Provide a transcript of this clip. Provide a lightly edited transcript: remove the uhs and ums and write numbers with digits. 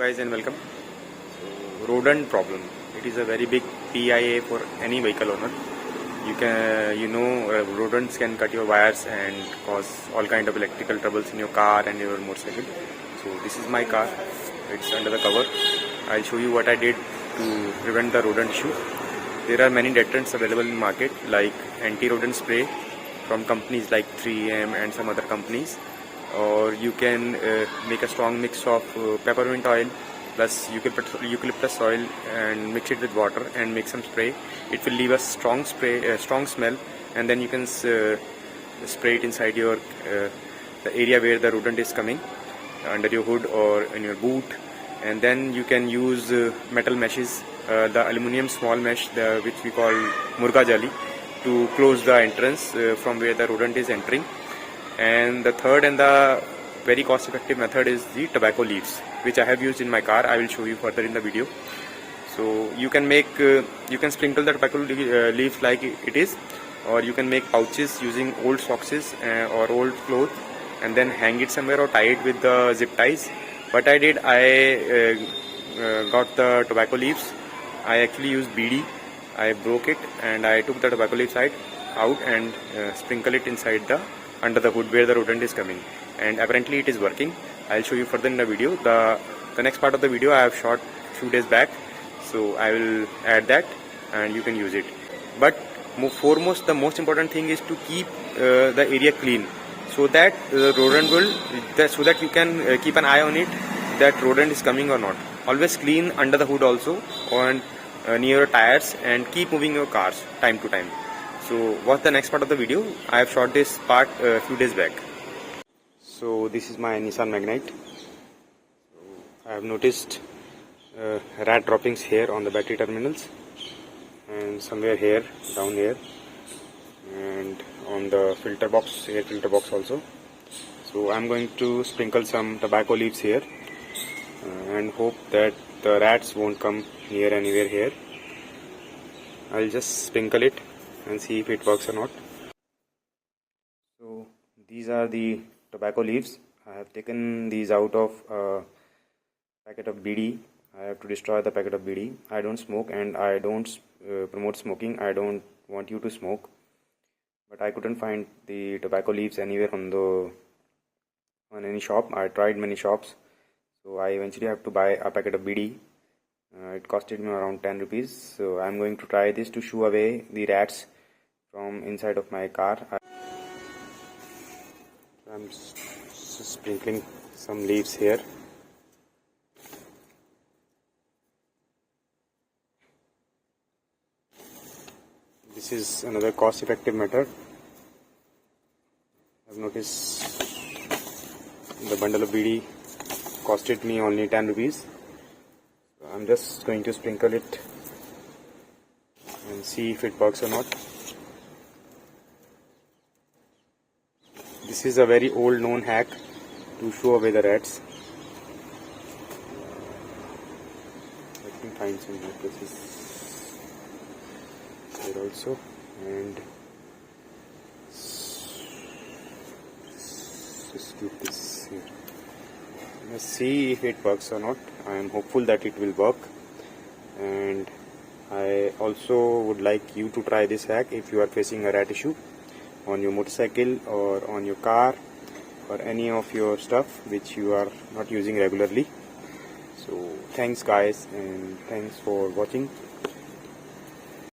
guys and welcome. So, rodent problem. It is a very big PIA for any vehicle owner. Rodents can cut your wires and cause all kind of electrical troubles in your car and your motorcycle. So this is my car. It's under the cover. I'll show you what I did to prevent the rodent issue. There are many deterrents available in market like anti-rodent spray from companies like 3M and some other companies. Or you can make a strong mix of peppermint oil plus eucalyptus oil and mix it with water and make some spray. It will leave a strong smell, and then you can spray it inside your the area where the rodent is coming, under your hood or in your boot. And then you can use metal meshes, the aluminium small mesh, which we call murga jali, to close the entrance from where the rodent is entering. And the third and the very cost effective method is the tobacco leaves, which I have used in my car. I will show you further in the video. So you can sprinkle the tobacco leaves like it is, or you can make pouches using old socks or old clothes and then hang it somewhere or tie it with the zip ties. What I did, I got the tobacco leaves. I actually used BD. I broke it and I took the tobacco leaf side out and sprinkle it inside under the hood where the rodent is coming, and apparently it is working. I'll show you further in the video. The next part of the video I have shot few days back, so I will add that and you can use it. But foremost, the most important thing is to keep the area clean, so that the rodent so that you can keep an eye on it, that rodent is coming or not. Always clean under the hood also, and near your tires, and keep moving your cars time to time. So what's the next part of the video? I have shot this part a few days back. So this is my Nissan Magnite. I have noticed rat droppings here on the battery terminals, and somewhere here, down here, and on the filter box, air filter box also. So I'm going to sprinkle some tobacco leaves here and hope that the rats won't come near anywhere here. I'll just sprinkle it and see if it works or not. So these are the tobacco leaves. I have taken these out of a packet of BD. I have to destroy the packet of BD. I don't smoke and I don't promote smoking. I don't want you to smoke. But I couldn't find the tobacco leaves anywhere on any shop. I tried many shops. So I eventually have to buy a packet of BD. It costed me around 10 rupees. So I'm going to try this to shoo away the rats from inside of my car. I'm sprinkling some leaves here. This is another cost effective method. I've noticed the bundle of BD costed me only 10 rupees. I'm just going to sprinkle it and see if it works or not. This is a very old known hack to shoo away the rats. Let me find some more places here also, and just keep this here. Let's see if it works or not. I am hopeful that it will work, and I also would like you to try this hack if you are facing a rat issue on your motorcycle or on your car or any of your stuff which you are not using regularly. So thanks guys, and thanks for watching.